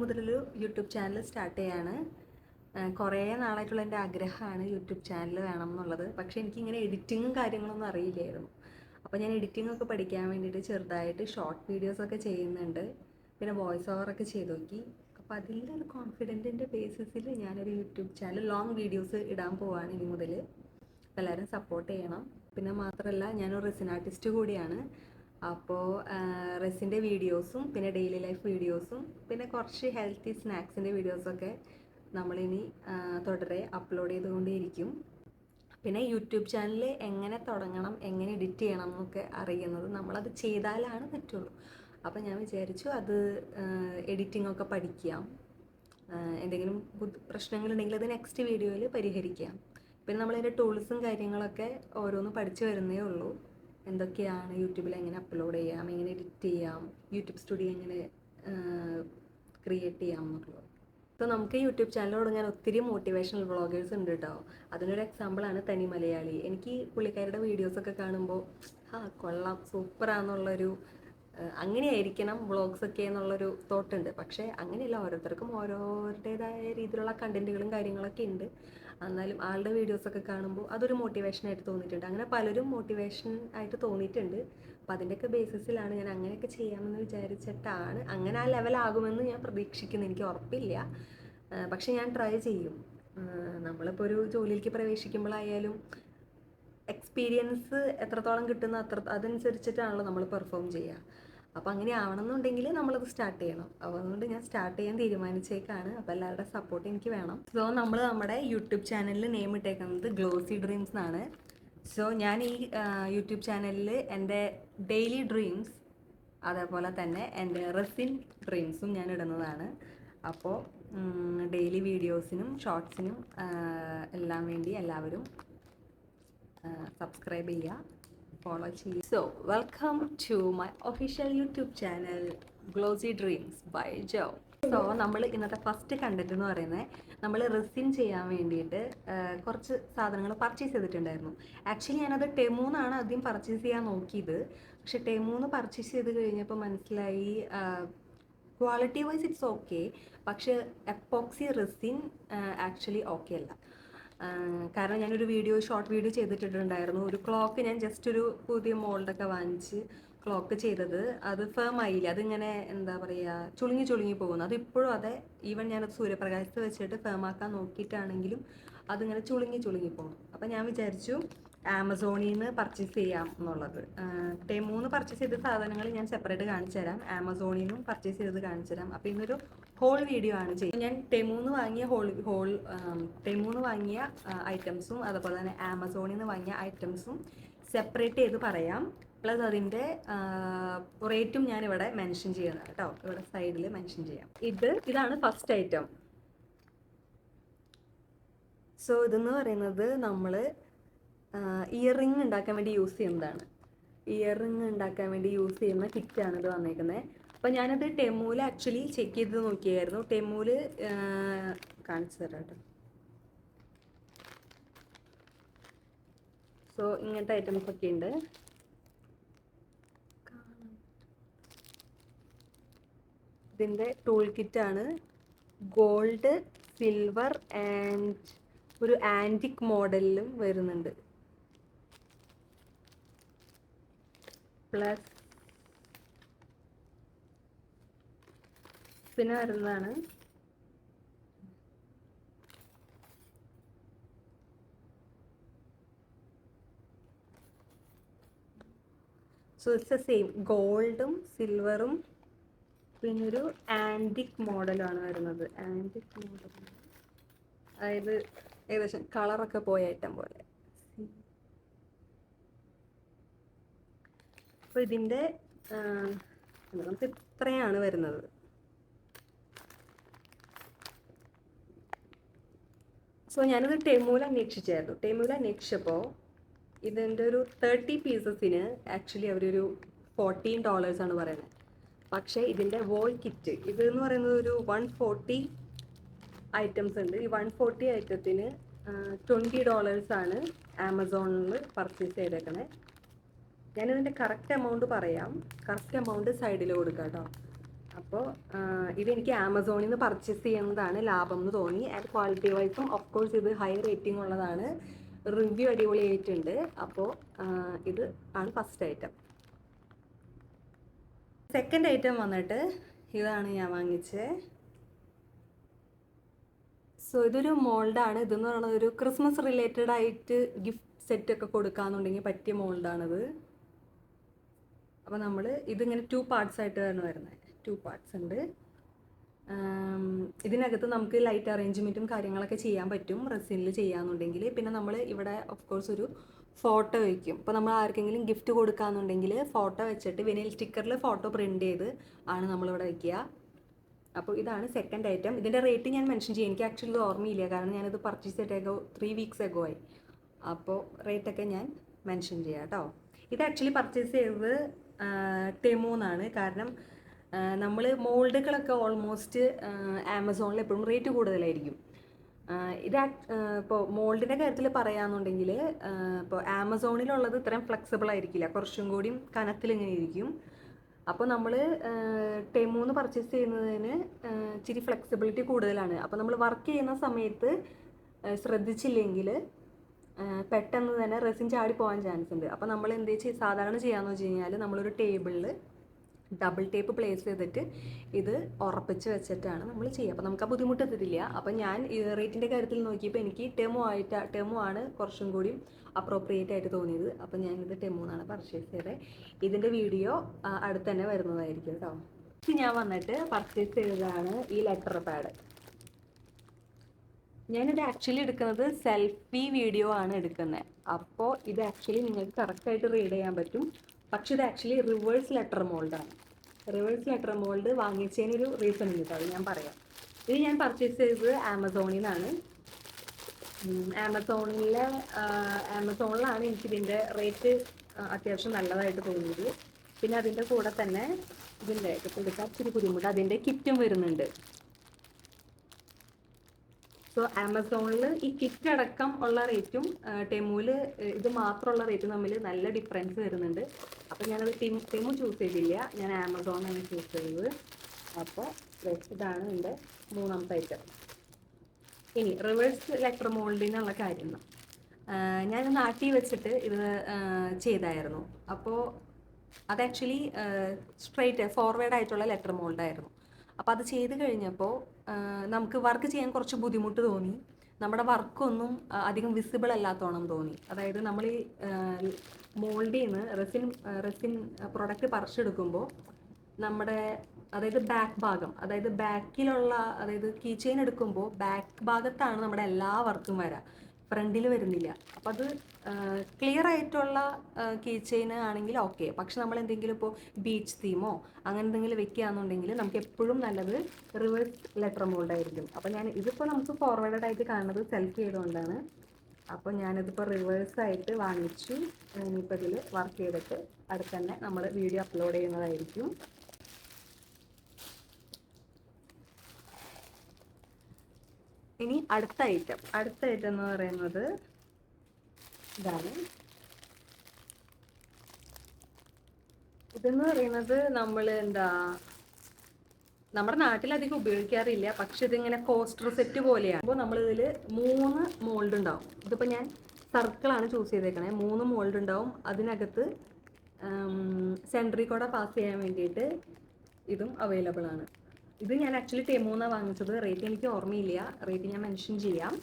മുതലൊരു YouTube channel start ചെയ്യാണ്. കുറേ നാളായിട്ടുള്ള എൻ്റെ ആഗ്രഹമാണ് യൂട്യൂബ് ചാനൽ വേണം എന്നുള്ളത്. പക്ഷേ എനിക്കിങ്ങനെ എഡിറ്റിങ്ങും കാര്യങ്ങളൊന്നും അറിയില്ലായിരുന്നു. അപ്പോൾ ഞാൻ എഡിറ്റിംഗ് ഒക്കെ പഠിക്കാൻ വേണ്ടിയിട്ട് ചെറുതായിട്ട് ഷോർട്ട് വീഡിയോസൊക്കെ ചെയ്യുന്നുണ്ട്. പിന്നെ വോയിസ് ഓവറൊക്കെ ചെയ്ത് നോക്കി. അപ്പോൾ അതിൻ്റെ ഒരു കോൺഫിഡൻറ്റിൻ്റെ ബേസിസിൽ ഞാനൊരു യൂട്യൂബ് ചാനൽ ലോങ് വീഡിയോസ് ഇടാൻ പോവാണ് ഇനി മുതൽ. എല്ലാവരും സപ്പോർട്ട് ചെയ്യണം. പിന്നെ മാത്രമല്ല, ഞാനൊരു റെസിൻ ആർട്ടിസ്റ്റ് കൂടിയാണ്. അപ്പോൾ റെസിൻ്റെ വീഡിയോസും പിന്നെ ഡെയിലി ലൈഫ് വീഡിയോസും പിന്നെ കുറച്ച് ഹെൽത്തി സ്നാക്സിൻ്റെ വീഡിയോസൊക്കെ നമ്മളിനി തുടരെ അപ്ലോഡ് ചെയ്തുകൊണ്ടേയിരിക്കും. പിന്നെ യൂട്യൂബ് ചാനൽ എങ്ങനെ തുടങ്ങണം, എങ്ങനെ എഡിറ്റ് ചെയ്യണം എന്നൊക്കെ അറിയുന്നത് നമ്മളത് ചെയ്താലാണ് പറ്റുള്ളൂ. അപ്പോൾ ഞാൻ വിചാരിച്ചു അത് എഡിറ്റിംഗ് ഒക്കെ പഠിക്കാം. എന്തെങ്കിലും പ്രശ്നങ്ങളുണ്ടെങ്കിൽ അത് നെക്സ്റ്റ് വീഡിയോയിൽ പരിഹരിക്കാം. പിന്നെ നമ്മളതിൻ്റെ ടൂൾസും കാര്യങ്ങളൊക്കെ ഓരോന്ന് പഠിച്ചു വരുന്നേ ഉള്ളൂ. എന്തൊക്കെയാണ് യൂട്യൂബിൽ എങ്ങനെ അപ്ലോഡ് ചെയ്യാം, എങ്ങനെ എഡിറ്റ് ചെയ്യാം, യൂട്യൂബ് സ്റ്റുഡിയോ എങ്ങനെ ക്രിയേറ്റ് ചെയ്യാം എന്നുള്ളത്. അപ്പോൾ നമുക്ക് യൂട്യൂബ് ചാനൽ തുടങ്ങാൻ ഒത്തിരി മോട്ടിവേഷണൽ വ്ളോഗേഴ്സ് ഉണ്ട് കേട്ടോ. അതിനൊരു എക്സാമ്പിളാണ് തനി മലയാളി. എനിക്ക് പുള്ളിക്കാരുടെ വീഡിയോസൊക്കെ കാണുമ്പോൾ കൊള്ളാം, സൂപ്പറാന്നുള്ളൊരു അങ്ങനെയായിരിക്കണം വ്ളോഗ്സൊക്കെ എന്നുള്ളൊരു തോട്ടുണ്ട്. പക്ഷേ അങ്ങനെയല്ല, ഓരോരുത്തർക്കും ഓരോരുടേതായ രീതിയിലുള്ള കണ്ടൻറ്റുകളും കാര്യങ്ങളൊക്കെ ഉണ്ട്. എന്നാലും ആളുടെ വീഡിയോസൊക്കെ കാണുമ്പോൾ അതൊരു മോട്ടിവേഷനായിട്ട് തോന്നിയിട്ടുണ്ട്. അങ്ങനെ പലരും മോട്ടിവേഷൻ ആയിട്ട് തോന്നിയിട്ടുണ്ട്. അപ്പോൾ അതിൻ്റെയൊക്കെ ബേസിസിലാണ് ഞാൻ അങ്ങനെയൊക്കെ ചെയ്യാമെന്ന് വിചാരിച്ചിട്ടാണ്. അങ്ങനെ ആ ലെവലാകുമെന്ന് ഞാൻ പ്രതീക്ഷിക്കുന്നു. എനിക്ക് ഉറപ്പില്ല, പക്ഷെ ഞാൻ ട്രൈ ചെയ്യും. നമ്മളിപ്പോൾ ഒരു ജോലിയിലേക്ക് പ്രവേശിക്കുമ്പോഴായാലും എക്സ്പീരിയൻസ് എത്രത്തോളം കിട്ടുന്ന അതനുസരിച്ചിട്ടാണല്ലോ നമ്മൾ പെർഫോം ചെയ്യുക. അപ്പോൾ അങ്ങനെ ആവണമെന്നുണ്ടെങ്കിൽ നമ്മളത് സ്റ്റാർട്ട് ചെയ്യണം. അപ്പോൾ അതുകൊണ്ട് ഞാൻ സ്റ്റാർട്ട് ചെയ്യാൻ തീരുമാനിച്ചേക്കാണ്. അപ്പോൾ എല്ലാവരുടെ സപ്പോർട്ട് എനിക്ക് വേണം. സോ നമ്മൾ നമ്മുടെ യൂട്യൂബ് ചാനലിൽ നെയിം ഇട്ടേക്കുന്നത് ഗ്ലോസി ഡ്രീംസ് എന്നാണ്. സോ ഞാൻ ഈ യൂട്യൂബ് ചാനലിൽ എൻ്റെ ഡെയിലി ഡ്രീംസ് അതേപോലെ തന്നെ എൻ്റെ റെസിൻ ഡ്രീംസും ഞാൻ ഇടുന്നതാണ്. അപ്പോൾ ഡെയിലി വീഡിയോസിനും ഷോർട്സിനും എല്ലാം വേണ്ടി എല്ലാവരും സബ്സ്ക്രൈബ് ചെയ്യുക, ഫോളോ ചെയ്യുക. So welcome to my official YouTube channel glossy dreams by Jo. So നമ്മൾ ഇന്നത്തെ ഫസ്റ്റ് കണ്ടന്റ് എന്ന് പറയുന്നത്, നമ്മൾ റെസിൻ ചെയ്യാൻ വേണ്ടിയിട്ട് കുറച്ച് സാധനങ്ങൾ പർച്ചേസ് ചെയ്തിട്ടുണ്ടായിരുന്നു. ആക്ച്വലി ഞാനത് ടെമൂന്നാണ് ആദ്യം പർച്ചേസ് ചെയ്യാൻ നോക്കിയത്. പക്ഷെ ടെമൂന്ന് പർച്ചേസ് ചെയ്ത് കഴിഞ്ഞപ്പോൾ മനസ്സിലായി ക്വാളിറ്റി വൈസ് ഇറ്റ്സ് ഓക്കെ, പക്ഷെ എപ്പോക്സി റെസിൻ ആക്ച്വലി ഓക്കെ അല്ല. കാരണം ഞാനൊരു ഷോർട്ട് വീഡിയോ ചെയ്തിട്ടുണ്ടായിരുന്നു. ഒരു ക്ലോക്ക് ഞാൻ ജസ്റ്റ് ഒരു പുതിയ മോൾഡൊക്കെ വാങ്ങിച്ച് ക്ലോക്ക് ചെയ്തത്, അത് ഫേം ആയില്ല. അതിങ്ങനെ എന്താ പറയുക, ചുളുങ്ങി പോകുന്നു. അതിപ്പോഴും അതെ. ഈവൻ ഞാനത് സൂര്യപ്രകാശത്ത് വെച്ചിട്ട് ഫേം ആക്കാൻ നോക്കിയിട്ടാണെങ്കിലും അതിങ്ങനെ ചുളുങ്ങി പോകുന്നു. അപ്പം ഞാൻ വിചാരിച്ചു ആമസോണിൽ നിന്ന് പർച്ചേസ് ചെയ്യാം എന്നുള്ളത്. ടെമൂന്ന് പർച്ചേസ് ചെയ്ത സാധനങ്ങൾ ഞാൻ സെപ്പറേറ്റ് കാണിച്ചു തരാം, ആമസോണിൽ നിന്നും പർച്ചേസ് ചെയ്തത് കാണിച്ചു തരാം. അപ്പോൾ ഇന്നൊരു ഹോൾ വീഡിയോ ആണ് ചെയ്യുന്നത്. ഞാൻ ടെമൂന്ന് വാങ്ങിയ ഐറ്റംസും അതുപോലെ തന്നെ ആമസോണിൽ നിന്ന് വാങ്ങിയ ഐറ്റംസും സെപ്പറേറ്റ് ചെയ്ത് പറയാം. പ്ലസ് അതിൻ്റെ റേറ്റും ഞാനിവിടെ മെൻഷൻ ചെയ്യുന്നത് കേട്ടോ. ഇവിടെ സൈഡിൽ മെൻഷൻ ചെയ്യാം. ഇതാണ് ഫസ്റ്റ് ഐറ്റം. സോ ഇതെന്ന് പറയുന്നത് നമ്മൾ ഇയർ റിങ് ഉണ്ടാക്കാൻ വേണ്ടി യൂസ് ചെയ്യുന്നതാണ്. ഇയർ റിങ് ഉണ്ടാക്കാൻ വേണ്ടി യൂസ് ചെയ്യുന്ന കിറ്റാണ് ഇത് വന്നേക്കുന്നത്. അപ്പോൾ ഞാനത് ടെമൂല് ആക്ച്വലി ചെക്ക് ചെയ്ത് നോക്കിയായിരുന്നു. ടെമൂല് കാണിച്ചു തരാം കേട്ടോ. സോ ഇങ്ങനത്തെ ഐറ്റംസ് ഒക്കെ ഉണ്ട്. ഇതിൻ്റെ ടൂൾ കിറ്റാണ്. ഗോൾഡ്, സിൽവർ ആൻഡ് ഒരു ആൻറ്റിക് മോഡലിലും വരുന്നുണ്ട്. പ്ലസ് പിന്നെ വരുന്നതാണ് സോ ഇറ്റ്സ് എ സെയിം ഗോൾഡും സിൽവറും പിന്നൊരു ആൻറ്റിക് മോഡലാണ് വരുന്നത്. ആൻറ്റിക് മോഡൽ അതായത് ഏകദേശം കളറൊക്കെ പോയ ഐറ്റം പോലെ. അപ്പോൾ ഇതിൻ്റെ നമുക്ക് ഇത്രയാണ് വരുന്നത്. സോ ഞാനിത് ടെമൂൽ അന്വേഷിച്ചപ്പോൾ ഇതിൻ്റെ ഒരു 30 പീസസിന് ആക്ച്വലി അവരൊരു $14 ആണ് പറയുന്നത്. പക്ഷേ ഇതിൻ്റെ വോൾ കിറ്റ് ഇതെന്ന് പറയുന്നത് ഒരു 140 ഐറ്റംസ് ഉണ്ട്. ഈ 140 ഐറ്റത്തിന് $20 ആണ് ആമസോണിൽ പർച്ചേസ് ചെയ്തേക്കണേ. ഞാനിതിൻ്റെ കറക്റ്റ് എമൗണ്ട് പറയാം. കറക്റ്റ് എമൗണ്ട് സൈഡിൽ കൊടുക്കാം കേട്ടോ. അപ്പോൾ ഇതെനിക്ക് ആമസോണിൽ നിന്ന് പർച്ചേസ് ചെയ്യുന്നതാണ് ലാഭം എന്ന് തോന്നി. ആൻഡ് ക്വാളിറ്റി വൈസും ഓഫ് കോഴ്സ് ഇത് ഹൈ റേറ്റിംഗ് ഉള്ളതാണ്. റിവ്യൂ അടിപൊളിയായിട്ടുണ്ട്. അപ്പോൾ ഇത് ആണ് ഫസ്റ്റ് ഐറ്റം. സെക്കൻഡ് ഐറ്റം വന്നിട്ട് ഇതാണ് ഞാൻ വാങ്ങിച്ചത്. സോ ഇതൊരു മോൾഡാണ്. ഇതെന്ന് പറയുന്നത് ഒരു ക്രിസ്മസ് റിലേറ്റഡ് ആയിട്ട് ഗിഫ്റ്റ് സെറ്റൊക്കെ കൊടുക്കാന്നുണ്ടെങ്കിൽ പറ്റിയ മോൾഡാണിത്. അപ്പോൾ നമ്മൾ ഇതിങ്ങനെ 2 പാർട്സ് ആയിട്ടാണ് വരുന്നത്. 2 പാർട്സ് ഉണ്ട്. ഇതിനകത്ത് നമുക്ക് ലൈറ്റ് അറേഞ്ച്മെൻറ്റും കാര്യങ്ങളൊക്കെ ചെയ്യാൻ പറ്റും റെസിനിൽ ചെയ്യാന്നുണ്ടെങ്കിൽ. പിന്നെ നമ്മൾ ഇവിടെ ഓഫ് കോഴ്സ് ഒരു ഫോട്ടോ വയ്ക്കും. ഇപ്പോൾ നമ്മൾ ആർക്കെങ്കിലും ഗിഫ്റ്റ് കൊടുക്കാന്നുണ്ടെങ്കിൽ ഫോട്ടോ വെച്ചിട്ട് വിനൈൽ സ്റ്റിക്കറിൽ ഫോട്ടോ പ്രിൻ്റ് ചെയ്ത് ആണ് നമ്മളിവിടെ വയ്ക്കുക. അപ്പോൾ ഇതാണ് സെക്കൻഡ് ഐറ്റം. ഇതിൻ്റെ റേറ്റ് ഞാൻ മെൻഷൻ ചെയ്യും. എനിക്ക് ആക്ച്വലി ഇത് ഓർമ്മയില്ല, കാരണം ഞാനിത് പർച്ചേസ് ചെയ്തിട്ട് 3 വീക്സ് എഗോ ആയി. അപ്പോൾ റേറ്റൊക്കെ ഞാൻ മെൻഷൻ ചെയ്യാം കേട്ടോ. ഇത് ആക്ച്വലി പർച്ചേസ് ചെയ്തത് ടെമൂന്നാണ്. കാരണം നമ്മൾ മോൾഡുകളൊക്കെ ഓൾമോസ്റ്റ് ആമസോണിൽ എപ്പോഴും റേറ്റ് കൂടുതലായിരിക്കും. ഇത് ഇപ്പോൾ മോൾഡിൻ്റെ കാര്യത്തിൽ പറയുകയാണെന്നുണ്ടെങ്കിൽ ഇപ്പോൾ ആമസോണിലുള്ളത് ഇത്രയും ഫ്ലെക്സിബിൾ ആയിരിക്കില്ല, കുറച്ചും കൂടിയും കനത്തിലിങ്ങനെ ഇരിക്കും. അപ്പോൾ നമ്മൾ ടെമൂന്ന് പർച്ചേസ് ചെയ്യുന്നതിന് ഇച്ചിരി ഫ്ലെക്സിബിലിറ്റി കൂടുതലാണ്. അപ്പോൾ നമ്മൾ വർക്ക് ചെയ്യുന്ന സമയത്ത് ശ്രദ്ധിച്ചില്ലെങ്കിൽ പെട്ടെന്ന് തന്നെ റെസിൻ ചാടി പോകാൻ ചാൻസ് ഉണ്ട്. അപ്പോൾ നമ്മൾ സാധാരണ ചെയ്യാമെന്ന് വെച്ച് കഴിഞ്ഞാൽ നമ്മളൊരു ടേബിളിൽ ഡബിൾ ടേപ്പ് പ്ലേസ് ചെയ്തിട്ട് ഇത് ഉറപ്പിച്ച് വെച്ചിട്ടാണ് നമ്മൾ ചെയ്യുക. അപ്പോൾ നമുക്ക് ആ ബുദ്ധിമുട്ട് എത്തില്ല. അപ്പോൾ ഞാൻ റേറ്റിൻ്റെ കാര്യത്തിൽ നോക്കിയപ്പോൾ എനിക്ക് ടെമു ആണ് കുറച്ചും കൂടി അപ്രോപ്രിയേറ്റ് ആയിട്ട് തോന്നിയത്. അപ്പോൾ ഞാനിത് ടെമൂന്നാണ് പർച്ചേസ് ചെയ്തത്. ഇതിൻ്റെ വീഡിയോ അടുത്ത് തന്നെ വരുന്നതായിരിക്കും കേട്ടോ. ഞാൻ വന്നിട്ട് പർച്ചേസ് ചെയ്തതാണ് ഈ ലെറ്റർ പാഡ്. ഞാനിത് ആക്ച്വലി എടുക്കുന്നത് സെൽഫി വീഡിയോ ആണ് എടുക്കുന്നത്. അപ്പോൾ ഇത് ആക്ച്വലി നിങ്ങൾക്ക് കറക്റ്റായിട്ട് റീഡ് ചെയ്യാൻ പറ്റും. പക്ഷെ ഇത് ആക്ച്വലി റിവേഴ്സ് ലെറ്റർ മോൾഡാണ്. റിവേഴ്സ് ലെറ്റർ മോൾഡ് വാങ്ങിച്ചതിനൊരു റീസൺ ഉണ്ട് കേട്ടോ, അത് ഞാൻ പറയാം. ഇത് ഞാൻ പർച്ചേസ് ചെയ്തത് ആമസോണിലാണ്. ആമസോണിലാണ് എനിക്കിതിൻ്റെ റേറ്റ് അത്യാവശ്യം നല്ലതായിട്ട് തോന്നിയത്. പിന്നെ അതിൻ്റെ കൂടെ തന്നെ ഇതിൻ്റെ എടുക്കാൻ ഇച്ചിരി ബുദ്ധിമുട്ട്, അതിൻ്റെ കിറ്റും വരുന്നുണ്ട്. സോ ആമസോണിൽ ഈ കിറ്റ് അടക്കം ഉള്ള റേറ്റും ടെമുവിൽ ഇത് മാത്രമുള്ള റേറ്റും തമ്മിൽ നല്ല ഡിഫറൻസ് വരുന്നുണ്ട്. അപ്പോൾ ഞാനത് ടെമു ചൂസ് ചെയ്തില്ല, ഞാൻ ആമസോണാണ് ചൂസ് ചെയ്തത്. അപ്പോൾ ഇതാണ് എൻ്റെ മൂന്നാമത്തെ ഐറ്റം. ഇനി റിവേഴ്സ് ലെറ്റർ മോൾഡിനുള്ള കാര്യം, ഞാൻ നാട്ടിൽ വെച്ചിട്ട് ഇത് ചെയ്തായിരുന്നു. അപ്പോൾ അത് ആക്ച്വലി സ്ട്രെയിറ്റ് ഫോർവേഡ് ആയിട്ടുള്ള ലെറ്റർ മോൾഡായിരുന്നു. അപ്പോൾ അത് ചെയ്ത് കഴിഞ്ഞപ്പോൾ നമുക്ക് വർക്ക് ചെയ്യാൻ കുറച്ച് ബുദ്ധിമുട്ട് തോന്നി. നമ്മുടെ വർക്കൊന്നും അധികം വിസിബിൾ അല്ലാത്തോണം തോന്നി. അതായത് നമ്മൾ ഈ മോൾഡിൽ നിന്ന് റെസിൻ പ്രൊഡക്റ്റ് പറിച്ചെടുക്കുമ്പോൾ നമ്മുടെ അതായത് ബാക്ക് ഭാഗം, അതായത് ബാക്കിലുള്ള, അതായത് കീ ചെയിൻ എടുക്കുമ്പോൾ ബാക്ക് ഭാഗത്താണ് നമ്മുടെ എല്ലാ വർക്കും വരിക, ഫ്രണ്ടിൽ വരുന്നില്ല. അപ്പോൾ അത് ക്ലിയർ ആയിട്ടുള്ള കീ ചെയിൻ ആണെങ്കിൽ ഓക്കെ. പക്ഷെ നമ്മൾ എന്തെങ്കിലും ഇപ്പോൾ ബീച്ച് തീമോ അങ്ങനെ എന്തെങ്കിലും വെക്കുകയാണെന്നുണ്ടെങ്കിൽ നമുക്ക് എപ്പോഴും നല്ലത് റിവേഴ്സ് ലെറ്റർ മോൾഡ് ആയിരിക്കും. അപ്പോൾ ഞാൻ ഇതിപ്പോൾ നമുക്ക് ഫോർവേഡ് ആയിട്ട് കാണുന്നത് സെലക്ട് ചെയ്തുകൊണ്ടാണ്. അപ്പോൾ ഞാനിതിപ്പോൾ റിവേഴ്സായിട്ട് വാങ്ങിച്ചു. ഇനിയിപ്പോൾ ഇതിൽ വർക്ക് ചെയ്തിട്ട് അടുത്ത് തന്നെ നമ്മൾ വീഡിയോ അപ്ലോഡ് ചെയ്യുന്നതായിരിക്കും. ഇനി അടുത്ത ഐറ്റം എന്ന് പറയുന്നത് ഇതാണ്. ഇതെന്ന് പറയുന്നത് നമ്മൾ നമ്മുടെ നാട്ടിലധികം ഉപയോഗിക്കാറില്ല, പക്ഷെ ഇതിങ്ങനെ കോസ്റ്റർ സെറ്റ് പോലെയാണ്. അപ്പോൾ നമ്മളിതിൽ 3 മോൾഡ് ഉണ്ടാവും. ഇതിപ്പോൾ ഞാൻ സർക്കിളാണ് ചൂസ് ചെയ്തേക്കണേ. 3 മോൾഡ് ഉണ്ടാവും. അതിനകത്ത് സെൻട്രി കൂടെ പാസ് ചെയ്യാൻ വേണ്ടിയിട്ട് ഇതും അവൈലബിൾ ആണ്. ഇത് ഞാൻ ആക്ച്വലി ടെമൂന്നാണ് വാങ്ങിച്ചത്. റേറ്റ് എനിക്ക് ഓർമ്മയില്ല, റേറ്റ് ഞാൻ മെൻഷൻ ചെയ്യാം.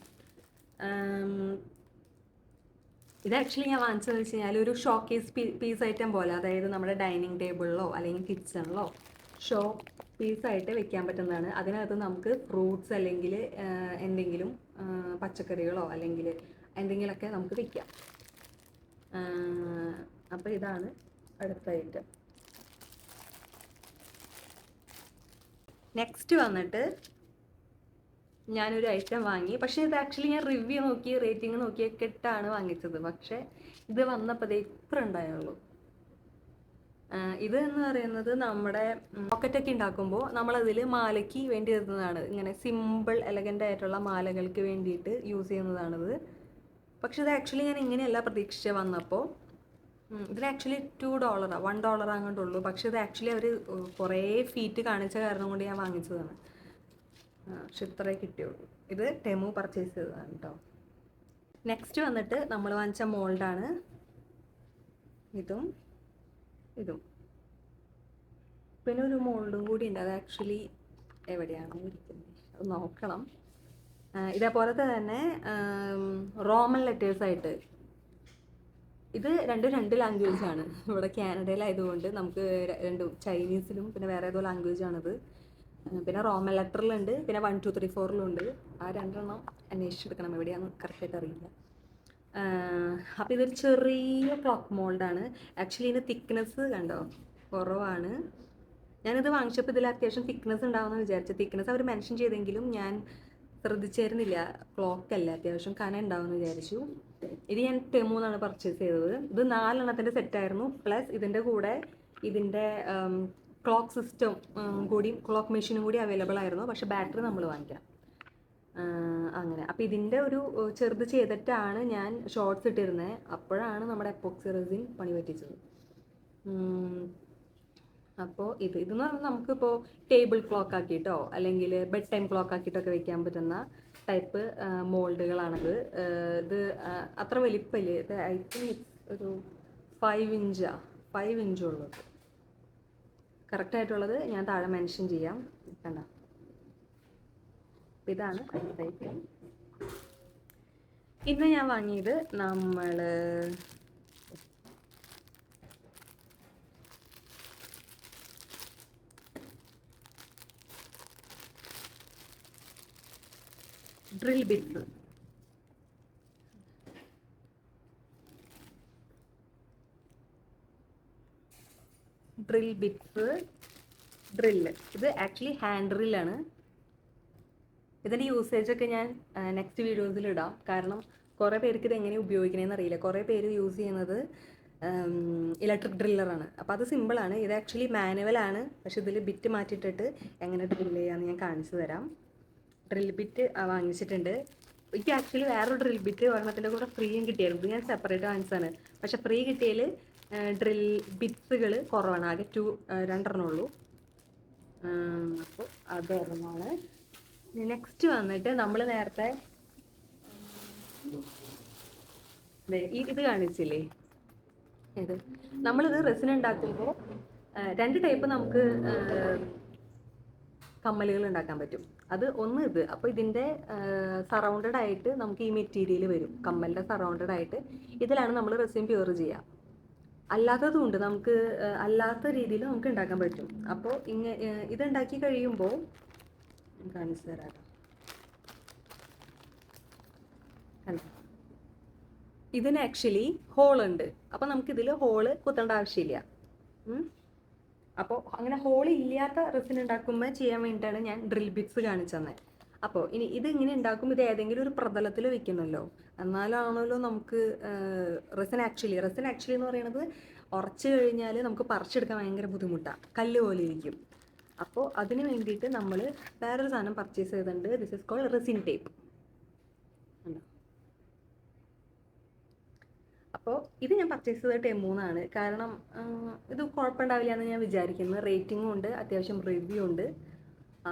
ഇത് ആക്ച്വലി ഞാൻ വാങ്ങിച്ചതെന്ന് വെച്ച് കഴിഞ്ഞാൽ ഒരു ഷോക്കേസ് പീസ് ഐറ്റം പോലെ, അതായത് നമ്മുടെ ഡൈനിങ് ടേബിളിലോ അല്ലെങ്കിൽ കിച്ചണിലോ ഷോ പീസായിട്ട് വെക്കാൻ പറ്റുന്നതാണ്. അതിനകത്ത് നമുക്ക് ഫ്രൂട്ട്സ് അല്ലെങ്കിൽ എന്തെങ്കിലും പച്ചക്കറികളോ അല്ലെങ്കിൽ എന്തെങ്കിലുമൊക്കെ നമുക്ക് വെക്കാം. അപ്പോൾ ഇതാണ് അടുത്ത ഐറ്റം. നെക്സ്റ്റ് വന്നിട്ട് ഞാനൊരു ഐറ്റം വാങ്ങി. പക്ഷേ ഇത് ആക്ച്വലി ഞാൻ റിവ്യൂ നോക്കി റേറ്റിംഗ് നോക്കിയൊക്കെ ഇട്ടാണ് വാങ്ങിച്ചത്. പക്ഷേ ഇത് വന്നപ്പോൾ ഇത്ര ഉണ്ടായുള്ളൂ. ഇത് എന്ന് പറയുന്നത് നമ്മുടെ പോക്കറ്റൊക്കെ ഉണ്ടാക്കുമ്പോൾ നമ്മളതിൽ മാലയ്ക്ക് വേണ്ടി വരുന്നതാണ്. ഇങ്ങനെ സിമ്പിൾ എലഗൻ്റ് ആയിട്ടുള്ള മാലകൾക്ക് വേണ്ടിയിട്ട് യൂസ് ചെയ്യുന്നതാണിത്. പക്ഷെ ഇത് ആക്ച്വലി ഞാൻ ഇങ്ങനെയല്ല പ്രതീക്ഷിച്ച് വന്നപ്പോൾ. ഇതിൽ ആക്ച്വലി $2 $1 അങ്ങോട്ടുള്ളൂ. പക്ഷെ ഇത് ആക്ച്വലി അവർ കുറേ ഫീറ്റ് കാണിച്ച കാരണം കൊണ്ട് ഞാൻ വാങ്ങിച്ചതാണ്. പക്ഷെ ഇത്രേ കിട്ടിയുള്ളൂ. ഇത് ടെമു പർച്ചേസ് ചെയ്തതാണ് കേട്ടോ. നെക്സ്റ്റ് വന്നിട്ട് നമ്മൾ വാങ്ങിച്ച മോൾഡാണ്. ഇതും ഇതും പിന്നെ ഒരു മോൾഡും കൂടി ഉണ്ട്. അത് ആക്ച്വലി എവിടെയാണോ ഇരിക്കുന്നത് അത് നോക്കണം. ഇതേപോലത്തെ തന്നെ റോമൻ ലെറ്റേഴ്സായിട്ട്. ഇത് രണ്ട് ലാംഗ്വേജാണ്. ഇവിടെ കാനഡയിലായതുകൊണ്ട് നമുക്ക് രണ്ടും ചൈനീസിലും പിന്നെ വേറെ ഏതോ ലാംഗ്വേജാണിത്. പിന്നെ റോമൻ ലെറ്ററിലുണ്ട്, പിന്നെ 1 2 3 4ലുണ്ട്. ആ രണ്ടെണ്ണം അന്വേഷിച്ചെടുക്കണം, എവിടെയാണെന്ന് കറക്റ്റായിട്ട് അറിയില്ല. അപ്പോൾ ഇതൊരു ചെറിയ ക്ലോക്ക് മോൾഡാണ്. ആക്ച്വലി ഇതിന് തിക്നെസ് കണ്ടോ കുറവാണ്. ഞാനിത് വാങ്ങിച്ചപ്പോൾ ഇതിൽ അത്യാവശ്യം തിക്നെസ് ഉണ്ടാവുമെന്ന് വിചാരിച്ചു. തിക്നെസ് അവർ മെൻഷൻ ചെയ്തെങ്കിലും ഞാൻ ശ്രദ്ധിച്ചായിരുന്നില്ല. ക്ലോക്കല്ല, അത്യാവശ്യം കനം ഉണ്ടാവുമെന്ന് വിചാരിച്ചു. ഇത് ഞാൻ ടെമുന്നാണ് പർച്ചേസ് ചെയ്തത്. ഇത് 4 എണ്ണത്തിൻ്റെ സെറ്റായിരുന്നു. പ്ലസ് ഇതിൻ്റെ കൂടെ ഇതിൻ്റെ ക്ലോക്ക് സിസ്റ്റം കൂടി, ക്ലോക്ക് മെഷീനും കൂടി അവൈലബിൾ ആയിരുന്നു. പക്ഷേ ബാറ്ററി നമ്മൾ വാങ്ങിക്കാം. അങ്ങനെ അപ്പോൾ ഇതിൻ്റെ ഒരു ചെറുത് ചെയ്തിട്ടാണ് ഞാൻ ഷോർട്സ് ഇട്ടിരുന്നത്. അപ്പോഴാണ് നമ്മുടെ എപ്പോക്സി റെസിൻ പണി പറ്റിച്ചത്. അപ്പോൾ ഇതെന്ന് പറഞ്ഞാൽ നമുക്കിപ്പോൾ ടേബിൾ ക്ലോക്ക് ആക്കിയിട്ടോ അല്ലെങ്കിൽ ബെഡ് ടൈം ക്ലോക്ക് ആക്കിയിട്ടൊക്കെ വെക്കാൻ പറ്റുന്ന ടൈപ്പ് മോൾഡുകളാണത്. ഇത് അത്ര വലിപ്പമില്ല. ഇത് ഐ തിങ്ക് ഒരു 5 ഇഞ്ചുള്ളത്. കറക്റ്റായിട്ടുള്ളത് ഞാൻ താഴെ മെൻഷൻ ചെയ്യാം. കണ്ട, ഇതാണ് ടൈപ്പ്. ഇന്ന് ഞാൻ വാങ്ങിയത് നമ്മൾ ഡ്രിൽ ബിറ്റ്സ്. ഡ്രില്ല്. ഇത് ആക്ച്വലി ഹാൻഡ് ഡ്രില്ലാണ്. ഇതിൻ്റെ യൂസേജൊക്കെ ഞാൻ നെക്സ്റ്റ് വീഡിയോസിൽ ഇടാം. കാരണം കുറേ പേർക്ക് ഇത് എങ്ങനെ ഉപയോഗിക്കണമെന്ന് അറിയില്ല. കുറേ പേര് യൂസ് ചെയ്യുന്നത് ഇലക്ട്രിക് ഡ്രില്ലറാണ്. അപ്പോൾ അത് സിമ്പിളാണ്. ഇത് ആക്ച്വലി മാനുവലാണ്. പക്ഷെ ഇതിൽ ബിറ്റ് മാറ്റിയിട്ടിട്ട് എങ്ങനെ ഡ്രില്ല് ചെയ്യാമെന്ന് ഞാൻ കാണിച്ചു തരാം. ഡ്രിൽ ബിറ്റ് വാങ്ങിച്ചിട്ടുണ്ട്. എനിക്ക് ആക്ച്വലി വേറൊരു ഡ്രിൽ ബിറ്റ് ഒരെണ്ണത്തിൻ്റെ കൂടെ ഫ്രീയും കിട്ടിയായിരുന്നു. ഇത് ഞാൻ സെപ്പറേറ്റ് വാങ്ങിച്ചതാണ്. പക്ഷേ ഫ്രീ കിട്ടിയതിൽ ഡ്രിൽ ബിറ്റ്സുകൾ കുറവാണ്. ആകെ 2 ഉള്ളൂ. അപ്പോൾ അതൊരെണ്ണമാണ്. നെക്സ്റ്റ് വന്നിട്ട് നമ്മൾ നേരത്തെ ഇത് കാണിച്ചില്ലേ, ഇത് നമ്മളിത് റെസിൻ ഉണ്ടാക്കുമ്പോൾ 2 ടൈപ്പ് നമുക്ക് കമ്മലുകൾ ഉണ്ടാക്കാൻ പറ്റും. അത് ഒന്ന് ഇത്. അപ്പോൾ ഇതിൻ്റെ സറൗണ്ടഡ് ആയിട്ട് നമുക്ക് ഈ മെറ്റീരിയൽ വരും. കമ്മലിൻ്റെ സറൗണ്ടഡ് ആയിട്ട് ഇതിലാണ് നമ്മൾ റെസിൻ പ്യൂർ ചെയ്യുക. അല്ലാത്തതും ഉണ്ട്, നമുക്ക് അല്ലാത്ത രീതിയിൽ നമുക്ക് ഉണ്ടാക്കാൻ പറ്റും. അപ്പോൾ ഇതുണ്ടാക്കി കഴിയുമ്പോൾ കാണിച്ചു തരാം. ഇതിന് ആക്ച്വലി ഹോളുണ്ട്. അപ്പോൾ നമുക്കിതിൽ ഹോള് കുത്തേണ്ട ആവശ്യമില്ല. അപ്പോൾ അങ്ങനെ ഹോൾ ഇല്ലാത്ത റെസിൻ ഉണ്ടാക്കുമ്പോൾ ചെയ്യാൻ വേണ്ടിയിട്ടാണ് ഞാൻ ഡ്രിൽ ബിറ്റ്സ് കാണിച്ചു തന്നെ. അപ്പോൾ ഇനി ഇത് ഇങ്ങനെ ഉണ്ടാക്കുമ്പോൾ ഇത് ഏതെങ്കിലും ഒരു പ്രതലത്തിൽ വെക്കണമല്ലോ, എന്നാലാണല്ലോ നമുക്ക് റെസിൻ ആക്ച്വലി എന്ന് പറയുന്നത് ഉറച്ചു കഴിഞ്ഞാൽ നമുക്ക് പറിച്ചെടുക്കാൻ ഭയങ്കര ബുദ്ധിമുട്ടാണ്, കല്ല് പോലെ ഇരിക്കും. അപ്പോൾ അതിന് വേണ്ടിയിട്ട് നമ്മൾ വേറൊരു സാധനം പർച്ചേസ് ചെയ്തിട്ടുണ്ട്. This is called resin tape. അപ്പോൾ ഇത് ഞാൻ പർച്ചേസ് ചെയ്ത ടെമുന്നാണ്. കാരണം ഇത് കുഴപ്പമുണ്ടാവില്ല എന്ന് ഞാൻ വിചാരിക്കുന്നു. റേറ്റിംഗും ഉണ്ട്, അത്യാവശ്യം റിവ്യൂ ഉണ്ട്.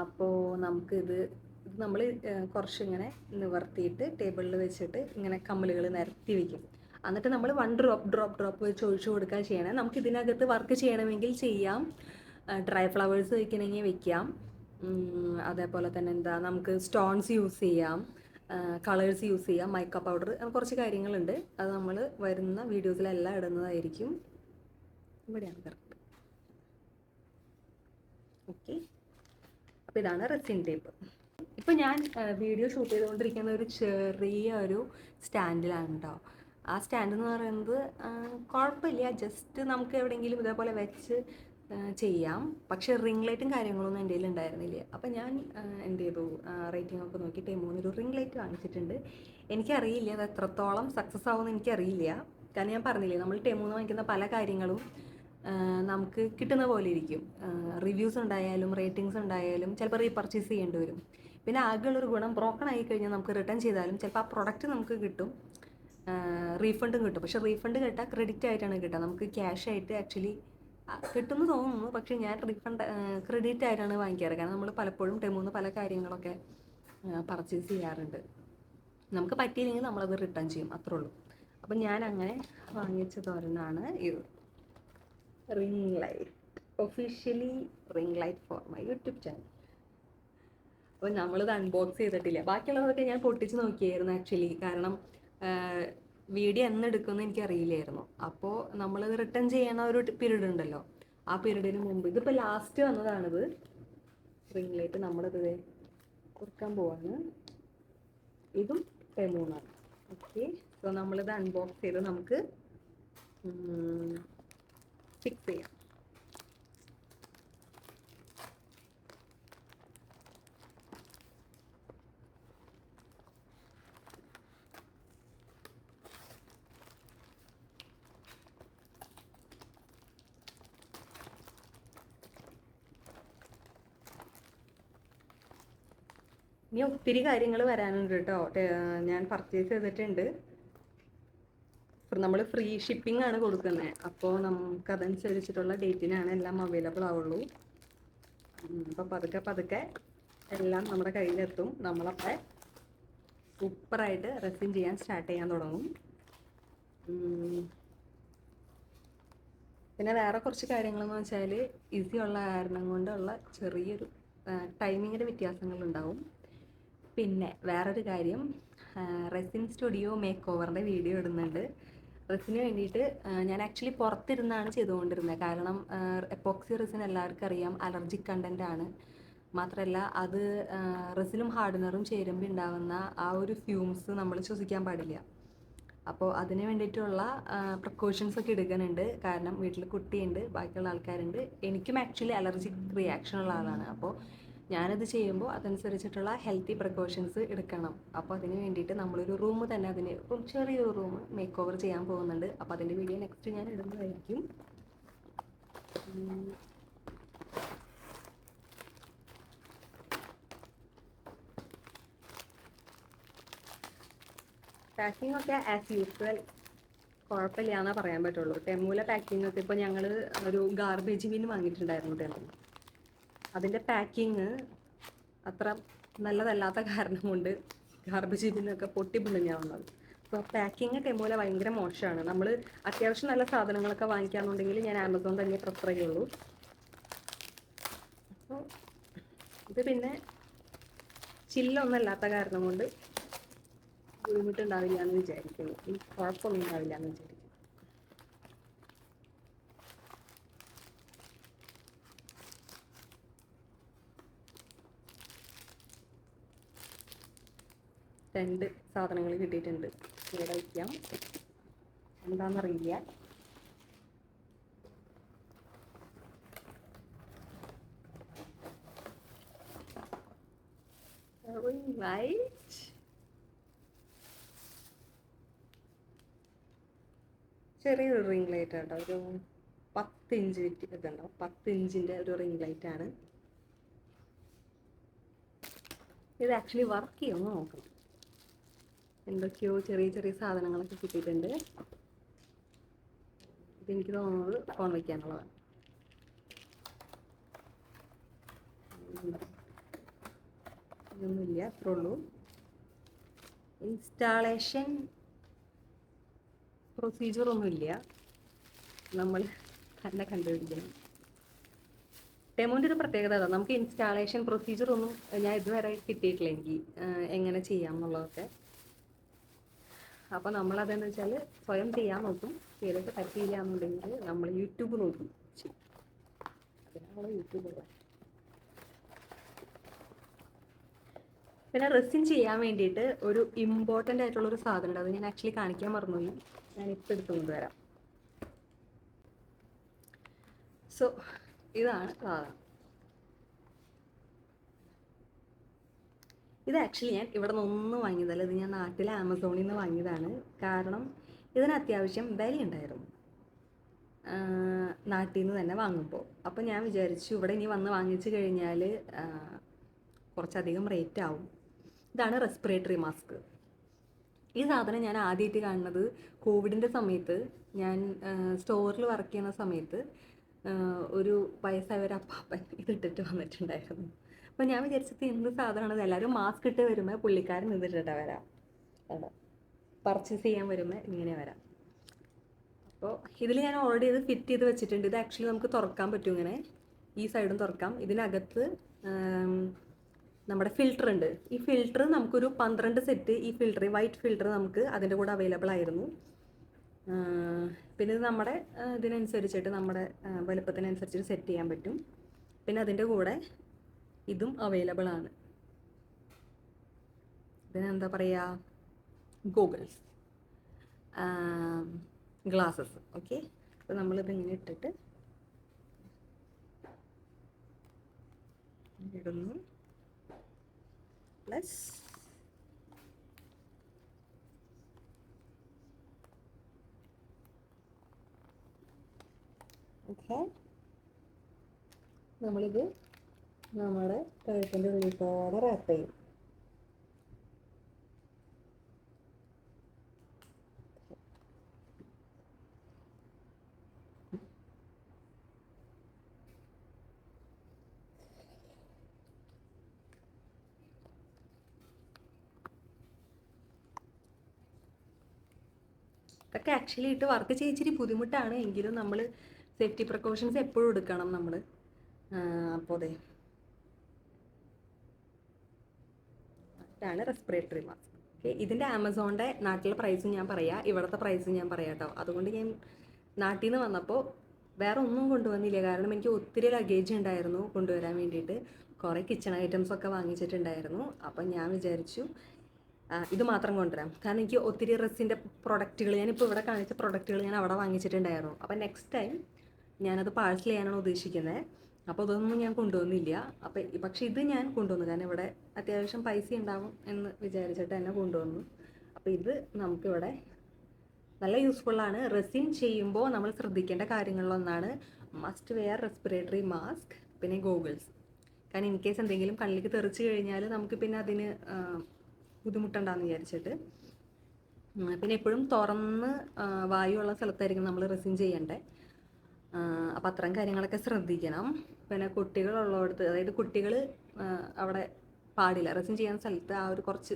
അപ്പോൾ നമുക്കിത് നമ്മൾ കുറച്ചിങ്ങനെ നിവർത്തിയിട്ട് ടേബിളിൽ വെച്ചിട്ട് ഇങ്ങനെ കമ്മലുകൾ നിരത്തി വയ്ക്കും. എന്നിട്ട് നമ്മൾ 1 ഡ്രോപ്പ് വെച്ച് ഒഴിച്ചു കൊടുക്കുക ചെയ്യണേ. നമുക്ക് ഇതിനകത്ത് വർക്ക് ചെയ്യണമെങ്കിൽ ചെയ്യാം. ഡ്രൈ ഫ്ലവേഴ്സ് വയ്ക്കണമെങ്കിൽ വയ്ക്കാം. അതേപോലെ തന്നെ നമുക്ക് സ്റ്റോൺസ് യൂസ് ചെയ്യാം, കളേഴ്സ് യൂസ് ചെയ്യാം, മൈക്ക പൗഡർ, കുറച്ച് കാര്യങ്ങളുണ്ട്. അത് നമ്മൾ വരുന്ന വീഡിയോസിലെല്ലാം ഇടുന്നതായിരിക്കും. ഇവിടെയാണ് കറക്റ്റ്. ഓക്കെ, അപ്പോൾ ഇതാണ് റെസിൻ ടേപ്പ്. ഇപ്പോൾ ഞാൻ വീഡിയോ ഷൂട്ട് ചെയ്തുകൊണ്ടിരിക്കുന്ന ഒരു ചെറിയ സ്റ്റാൻഡിലാണ് കേട്ടോ. ആ സ്റ്റാൻഡ് എന്ന് പറയുന്നത് കുഴപ്പമില്ല, ജസ്റ്റ് നമുക്ക് എവിടെയെങ്കിലും ഇതേപോലെ വെച്ച് ചെയ്യാം. പക്ഷേ റിംഗ് ലൈറ്റും കാര്യങ്ങളൊന്നും എൻ്റെ കയ്യിൽ ഉണ്ടായിരുന്നില്ല. അപ്പം ഞാൻ എന്ത് ചെയ്തു, റേറ്റിംഗ് ഒക്കെ നോക്കി ടെമുന്നൊരു റിംഗ് ലൈറ്റ് വാങ്ങിച്ചിട്ടുണ്ട്. എനിക്കറിയില്ല അത് എത്രത്തോളം സക്സസ് ആവുമെന്ന് എനിക്കറിയില്ല. കാരണം ഞാൻ പറഞ്ഞില്ലേ, നമ്മൾ ടെമുന്ന് വാങ്ങിക്കുന്ന പല കാര്യങ്ങളും നമുക്ക് കിട്ടുന്ന പോലെ ഇരിക്കും. റിവ്യൂസ് ഉണ്ടായാലും റേറ്റിംഗ്സ് ഉണ്ടായാലും ചിലപ്പോൾ റീപർച്ചേസ് ചെയ്യേണ്ടി വരും. പിന്നെ ആകെയുള്ളൊരു ഗുണം, ബ്രോക്കൺ ആയി കഴിഞ്ഞാൽ നമുക്ക് റിട്ടേൺ ചെയ്താലും ചിലപ്പോൾ ആ പ്രൊഡക്റ്റ് നമുക്ക് കിട്ടും. റീഫണ്ടും കിട്ടും. പക്ഷെ റീഫണ്ട് കേട്ടാൽ ക്രെഡിറ്റ് ആയിട്ടാണ് കിട്ടുക, നമുക്ക് ക്യാഷ് ആയിട്ട് ആക്ച്വലി കിട്ടുമെന്ന് തോന്നുന്നു. പക്ഷേ ഞാൻ റീഫണ്ട് ക്രെഡിറ്റ് ആയിട്ടാണ് വാങ്ങിക്കാറ്. കാരണം നമ്മൾ പലപ്പോഴും ടെമൂന്ന് പല കാര്യങ്ങളൊക്കെ പർച്ചേസ് ചെയ്യാറുണ്ട്. നമുക്ക് പറ്റിയില്ലെങ്കിൽ നമ്മളത് റിട്ടേൺ ചെയ്യും, അത്രേ ഉള്ളൂ. അപ്പം ഞാൻ അങ്ങനെ വാങ്ങിച്ച തോരനാണ് ഇത്, ring light. Officially ring light for my YouTube channel. അപ്പോൾ നമ്മളിത് അൺബോക്സ് ചെയ്തിട്ടില്ല. ബാക്കിയുള്ളതൊക്കെ ഞാൻ പൊട്ടിച്ച് നോക്കിയായിരുന്നു ആക്ച്വലി. കാരണം വീഡിയോ എന്നെടുക്കുമെന്ന് എനിക്കറിയില്ലായിരുന്നു. അപ്പോൾ നമ്മളിത് റിട്ടേൺ ചെയ്യണ ഒരു പീരീഡ് ഉണ്ടല്ലോ, ആ പീരീഡിന് മുമ്പ്. ഇതിപ്പോൾ ലാസ്റ്റ് വന്നതാണിത്, റിംഗ് ലൈറ്റ്. നമ്മളിത് കൊടുക്കാൻ പോവാണ്. ഇതും ടെമൂന്നാണ്. ഓക്കെ, സോ നമ്മളിത് അൺബോക്സ് ചെയ്ത് നമുക്ക് ഫിക്സ് ചെയ്യാം. ഇനി ഒത്തിരി കാര്യങ്ങൾ വരാനുണ്ട് കേട്ടോ. ഞാൻ പർച്ചേസ് ചെയ്തിട്ടുണ്ട്. നമ്മൾ ഫ്രീ ഷിപ്പിംഗ് ആണ് കൊടുക്കുന്നത്. അപ്പോൾ നമുക്കതനുസരിച്ചിട്ടുള്ള ഡേറ്റിനാണ് എല്ലാം അവൈലബിൾ ആവുള്ളൂ. അപ്പോൾ പതുക്കെ പതുക്കെ എല്ലാം നമ്മുടെ കയ്യിലെത്തും. നമ്മളപ്പോൾ സൂപ്പറായിട്ട് റെസിൻ ചെയ്യാൻ സ്റ്റാർട്ട് ചെയ്യാൻ തുടങ്ങും. പിന്നെ വേറെ കുറച്ച് കാര്യങ്ങളെന്ന് വെച്ചാൽ, ഈസി ഉള്ള കാരണം കൊണ്ടുള്ള ചെറിയൊരു ടൈമിങ്ങിൻ്റെ വ്യത്യാസങ്ങളുണ്ടാവും. പിന്നെ വേറൊരു കാര്യം, റെസിൻ സ്റ്റുഡിയോ മേക്ക് ഓവറിൻ്റെ വീഡിയോ ഇടുന്നുണ്ട്. റെസിന് വേണ്ടിയിട്ട് ഞാൻ ആക്ച്വലി പുറത്തിരുന്നാണ് ചെയ്തുകൊണ്ടിരുന്നത്. കാരണം എപ്പോക്സി റെസിൻ എല്ലാവർക്കും അറിയാം അലർജിക് കണ്ടൻ്റ് ആണ്. മാത്രമല്ല അത് റെസിനും ഹാർഡനറും ചേരുമ്പോൾ ഉണ്ടാകുന്ന ആ ഒരു ഫ്യൂംസ് നമ്മൾ ശ്വസിക്കാൻ പാടില്ല. അപ്പോൾ അതിന് വേണ്ടിയിട്ടുള്ള പ്രിക്കോഷൻസ് ഒക്കെ എടുക്കുന്നുണ്ട്. കാരണം വീട്ടിൽ കുട്ടിയുണ്ട്, ബാക്കിയുള്ള ആൾക്കാരുണ്ട്. എനിക്കും ആക്ച്വലി അലർജിക് റിയാക്ഷൻ ഉള്ള ആളാണ്. അപ്പോൾ ഞാനത് ചെയ്യുമ്പോൾ അതനുസരിച്ചിട്ടുള്ള ഹെൽത്തി പ്രിക്കോഷൻസ് എടുക്കണം. അപ്പോൾ അതിന് വേണ്ടിയിട്ട് നമ്മളൊരു റൂം തന്നെ, അതിന് ചെറിയൊരു റൂം മേക്ക് ഓവർ ചെയ്യാൻ പോകുന്നുണ്ട്. അപ്പോൾ അതിൻ്റെ വീഡിയോ നെക്സ്റ്റ് ഞാൻ ഇടുന്നതായിരിക്കും. പാക്കിംഗ് ഒക്കെ ആസ് യൂസ്വൽ കുഴപ്പമില്ല എന്നേ പറയാൻ പറ്റുള്ളൂ. ടെമൂലെ പാക്കിംഗ് ഒക്കെ ഇപ്പോൾ ഞങ്ങൾ ഒരു ഗാർബേജ് ബിൻ വാങ്ങിയിട്ടുണ്ടായിരുന്നു ടെമു. അതിൻ്റെ പാക്കിങ് അത്ര നല്ലതല്ലാത്ത കാരണം കൊണ്ട് ഗാർബേജ് ബിന്നൊക്കെ പൊട്ടി പിടിഞ്ഞാണ് വന്നത്. അപ്പോൾ പാക്കിങ് ടെമൂലെ ഭയങ്കര മോശമാണ്. നമ്മൾ അത്യാവശ്യം നല്ല സാധനങ്ങളൊക്കെ വാങ്ങിക്കാന്നുണ്ടെങ്കിൽ ഞാൻ ആമസോൺ തന്നെ പ്രിഫർ ചെയ്യുള്ളൂ. അപ്പോൾ ഇത് പിന്നെ ചില്ലൊന്നല്ലാത്ത കാരണം കൊണ്ട് ബുദ്ധിമുട്ടുണ്ടാവില്ല എന്ന് വിചാരിക്കുന്നു. ഈ കുഴപ്പമൊന്നും ഉണ്ടാവില്ല എന്ന് വിചാരിക്കുന്നു. രണ്ട് സാധനങ്ങൾ കിട്ടിയിട്ടുണ്ട്. ഇവിടെ വയ്ക്കാം, എന്താണെന്നറിയില്ല. ലൈറ്റ് ചെറിയൊരു റിംഗ് ലൈറ്റ് കേട്ടോ, ഒരു 10 ഇഞ്ച് ഒക്കെ ഉണ്ടാവും. 10 ഇഞ്ചിൻ്റെ ഒരു റിംഗ് ലൈറ്റ് ആണ് ഇത്. ആക്ച്വലി വർക്ക് ചെയ്യുമെന്ന് നോക്കണം. എന്തൊക്കെയോ ചെറിയ ചെറിയ സാധനങ്ങളൊക്കെ കിട്ടിയിട്ടുണ്ട്. ഇതെനിക്ക് തോന്നുന്നത് ഫോൺ വയ്ക്കാനുള്ളതാണ്. ഇതൊന്നുമില്ല, അത്രേ ഉള്ളൂ. ഇൻസ്റ്റാളേഷൻ പ്രൊസീജിയറൊന്നുമില്ല, നമ്മൾ തന്നെ കണ്ടുപിടിക്കണം. ടെമോൻ്റെ ഒരു പ്രത്യേകത അതാണ്, നമുക്ക് ഇൻസ്റ്റാളേഷൻ പ്രൊസീജിയറൊന്നും ഞാൻ ഇതുവരെ കിട്ടിയിട്ടില്ല എനിക്ക്, എങ്ങനെ ചെയ്യാം എന്നുള്ളതൊക്കെ. അപ്പോൾ നമ്മളതെന്ന് വെച്ചാൽ സ്വയം ചെയ്യാൻ നോക്കും. ചെയ്തിട്ട് പറ്റിയില്ല എന്നുണ്ടെങ്കിൽ നമ്മൾ യൂട്യൂബ് നോക്കും ചെയ്യും. അതിനാണ് യൂട്യൂബുള്ളത്. പിന്നെ റെസിൻ ചെയ്യാൻ വേണ്ടിയിട്ട് ഒരു ഇമ്പോർട്ടൻ്റ് ആയിട്ടുള്ളൊരു സാധനമുണ്ട്. അത് ഞാൻ ആക്ച്വലി കാണിക്കാൻ മറന്നുപോയി. ഞാനിപ്പോൾ എടുത്തു കൊണ്ടുവരാം. സോ ഇതാണ് സാധനം. ഇത് ആക്ച്വലി ഞാൻ ഇവിടെ നിന്നൊന്നും വാങ്ങിയതല്ല. ഇത് ഞാൻ നാട്ടിലെ ആമസോണിൽ നിന്ന് വാങ്ങിയതാണ്. കാരണം ഇതിന് അത്യാവശ്യം വിലയുണ്ടായിരുന്നു നാട്ടിൽ നിന്ന് തന്നെ വാങ്ങുമ്പോൾ. അപ്പോൾ ഞാൻ വിചാരിച്ചു ഇവിടെ ഇനി വന്ന് വാങ്ങിച്ചു കഴിഞ്ഞാൽ കുറച്ചധികം റേറ്റ് ആവും. ഇതാണ് റെസ്പിറേറ്ററി മാസ്ക്. ഈ സാധനം ഞാൻ ആദ്യമായിട്ട് കാണുന്നത് കോവിഡിൻ്റെ സമയത്ത് ഞാൻ സ്റ്റോറിൽ വർക്ക് ചെയ്യുന്ന സമയത്ത് ഒരു വയസ്സായ ഒരു അപ്പാപ്പൻ ഇതിട്ടിട്ട് വന്നിട്ടുണ്ടായിരുന്നു. അപ്പോൾ ഞാൻ വിചാരിച്ചത് എന്ത് സാധനമാണത്, എല്ലാവരും മാസ്ക് ഇട്ട് വരുമ്പോൾ പുള്ളിക്കാരൻ ഇതിട്ടിട്ടാണ് വരാം, പർച്ചേസ് ചെയ്യാൻ വരുമ്പോൾ ഇങ്ങനെ വരാം. അപ്പോൾ ഇതിൽ ഞാൻ ഓൾറെഡി ഇത് ഫിറ്റ് ചെയ്ത് വെച്ചിട്ടുണ്ട്. ഇത് ആക്ച്വലി നമുക്ക് തുറക്കാൻ പറ്റും, ഇങ്ങനെ ഈ സൈഡും തുറക്കാം. ഇതിനകത്ത് നമ്മുടെ ഫിൽറ്റർ ഉണ്ട്. ഈ ഫിൽറ്റർ നമുക്കൊരു 12 സെറ്റ് ഈ ഫിൽറ്റർ, വൈറ്റ് ഫിൽറ്റർ നമുക്ക് അതിൻ്റെ കൂടെ അവൈലബിൾ ആയിരുന്നു. പിന്നെ ഇത് നമ്മുടെ ഇതിനനുസരിച്ചിട്ട് നമ്മുടെ വലുപ്പത്തിനനുസരിച്ചിട്ട് സെറ്റ് ചെയ്യാൻ പറ്റും. പിന്നെ അതിൻ്റെ കൂടെ ഇതും അവൈലബിൾ ആണ്. ഇതിനെന്താ പറയുക, ഗോഗിൾസ്, ഗ്ലാസസ്. ഓക്കെ, അപ്പോൾ നമ്മളിതിങ്ങനെ ഇട്ടിട്ട് ഇടുന്നു. പ്ലസ് ഓക്കെ, നമ്മളിത് നമ്മുടെ കഴുത്തിൻ്റെ ഉള്ളിലോടെ റാപ്പ് ചെയ്യും. ഇതൊക്കെ ആക്ച്വലി ഇട്ട് വർക്ക് ചെയ്യിച്ചിരി ബുദ്ധിമുട്ടാണ്, എങ്കിലും നമ്മൾ സേഫ്റ്റി പ്രിക്കോഷൻസ് എപ്പോഴും എടുക്കണം നമ്മൾ. അപ്പോൾ അതെ, ഇതാണ് റെസ്പിറേറ്ററി മാസ്ക്. ഓക്കെ, ഇതിൻ്റെ ആമസോണിൻ്റെ നാട്ടിലെ പ്രൈസും ഞാൻ പറയാം, ഇവിടുത്തെ പ്രൈസും ഞാൻ പറയാം കേട്ടോ. അതുകൊണ്ട് ഞാൻ നാട്ടിൽ നിന്ന് വന്നപ്പോൾ വേറെ ഒന്നും കൊണ്ടുവന്നില്ല, കാരണം എനിക്ക് ഒത്തിരി ലഗേജ് ഉണ്ടായിരുന്നു കൊണ്ടുവരാൻ വേണ്ടിയിട്ട്. കുറേ കിച്ചൺ ഐറ്റംസൊക്കെ വാങ്ങിച്ചിട്ടുണ്ടായിരുന്നു. അപ്പം ഞാൻ വിചാരിച്ചു ഇത് മാത്രം കൊണ്ടുവരാം, കാരണം എനിക്ക് ഒത്തിരി റെസിൻ്റെ പ്രൊഡക്റ്റുകൾ, ഞാനിപ്പോൾ ഇവിടെ കാണിച്ച പ്രൊഡക്റ്റുകൾ ഞാൻ അവിടെ വാങ്ങിച്ചിട്ടുണ്ടായിരുന്നു. അപ്പം നെക്സ്റ്റ് ടൈം ഞാനത് പാഴ്സൽ ചെയ്യാനാണ് ഉദ്ദേശിക്കുന്നത്. അപ്പോൾ അതൊന്നും ഞാൻ കൊണ്ടുവന്നില്ല. പക്ഷേ ഇത് ഞാൻ കൊണ്ടുവന്നു, കാരണം ഇവിടെ അത്യാവശ്യം പൈസ ഉണ്ടാവും എന്ന് വിചാരിച്ചിട്ട് തന്നെ കൊണ്ടുവന്നു. അപ്പോൾ ഇത് നമുക്കിവിടെ നല്ല യൂസ്ഫുള്ളാണ്. റെസിൻ ചെയ്യുമ്പോൾ നമ്മൾ ശ്രദ്ധിക്കേണ്ട കാര്യങ്ങളിലൊന്നാണ് മസ്റ്റ് വെയർ റെസ്പിറേറ്ററി മാസ്ക്, പിന്നെ ഗോഗിൾസ്. കാരണം ഇൻ കേസ് എന്തെങ്കിലും കണ്ണിലേക്ക് തെറിച്ച് കഴിഞ്ഞാൽ നമുക്ക് പിന്നെ അതിന് ബുദ്ധിമുട്ടുണ്ടാകുന്ന വിചാരിച്ചിട്ട്. പിന്നെ എപ്പോഴും തുറന്ന് വായുവുള്ള സ്ഥലത്തായിരിക്കും നമ്മൾ റെസിൻ ചെയ്യേണ്ടത്. അപ്പം അത്തരം കാര്യങ്ങളൊക്കെ ശ്രദ്ധിക്കണം. പിന്നെ കുട്ടികളുള്ളടത്ത്, അതായത് കുട്ടികൾ അവിടെ പാടില്ല, റെസിൻ ചെയ്യുന്ന സ്ഥലത്ത് ആ ഒരു കുറച്ച്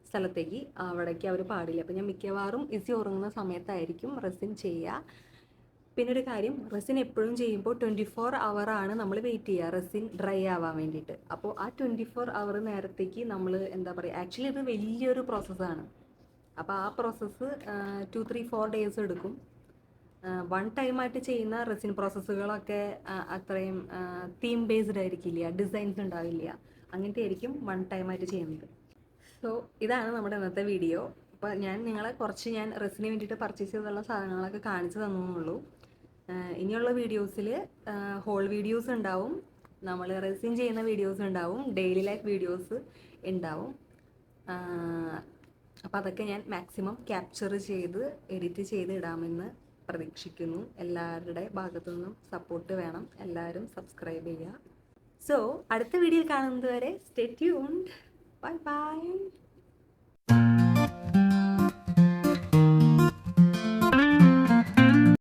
സ്ഥലത്തേക്ക് അവിടേക്ക് അവർ പാടില്ല. അപ്പം ഞാൻ മിക്കവാറും ഇസി ഉറങ്ങുന്ന സമയത്തായിരിക്കും റെസിൻ ചെയ്യുക. പിന്നെ ഒരു കാര്യം, റെസിൻ എപ്പോഴും ചെയ്യുമ്പോൾ 24 hour നമ്മൾ വെയിറ്റ് ചെയ്യുക റെസിൻ ഡ്രൈ ആവാൻ വേണ്ടിയിട്ട്. അപ്പോൾ ആ 24 hour നേരത്തേക്ക് നമ്മൾ എന്താ പറയുക, ആക്ച്വലി ഇത് വലിയൊരു പ്രോസസ്സാണ്. അപ്പോൾ ആ പ്രോസസ്സ് 2-3-4 days എടുക്കും. വൺ ടൈമായിട്ട് ചെയ്യുന്ന റെസിൻ പ്രോസസ്സുകളൊക്കെ അത്രയും തീം ബേസ്ഡ് ആയിരിക്കില്ല, ഡിസൈൻസ് ഉണ്ടാവില്ല, അങ്ങനത്തെ ആയിരിക്കും വൺ ടൈമായിട്ട് ചെയ്യുന്നത്. സോ ഇതാണ് നമ്മുടെ ഇന്നത്തെ വീഡിയോ. അപ്പോൾ ഞാൻ നിങ്ങളെ കുറച്ച് ഞാൻ റെസിന് വേണ്ടിയിട്ട് പർച്ചേസ് ചെയ്തുള്ള സാധനങ്ങളൊക്കെ കാണിച്ചു തന്നുള്ളൂ. ഇനിയുള്ള വീഡിയോസിൽ ഹോൾ വീഡിയോസ് ഉണ്ടാവും, നമ്മൾ റെസിൻ ചെയ്യുന്ന വീഡിയോസ് ഉണ്ടാവും, ഡെയിലി ലൈഫ് വീഡിയോസ് ഉണ്ടാവും. അപ്പോൾ അതൊക്കെ ഞാൻ മാക്സിമം ക്യാപ്ചർ ചെയ്ത് എഡിറ്റ് ചെയ്ത് ഇടാമെന്ന് പ്രതീക്ഷിക്കുന്നു. എല്ലാവരുടെ ഭാഗത്തു നിന്നും സപ്പോർട്ട് വേണം, എല്ലാവരും സബ്സ്ക്രൈബ് ചെയ്യുക. സോ അടുത്ത വീഡിയോയിൽ കാണുന്നത് വരെ സ്റ്റേ ട്യൂൺഡ്. Bye bye.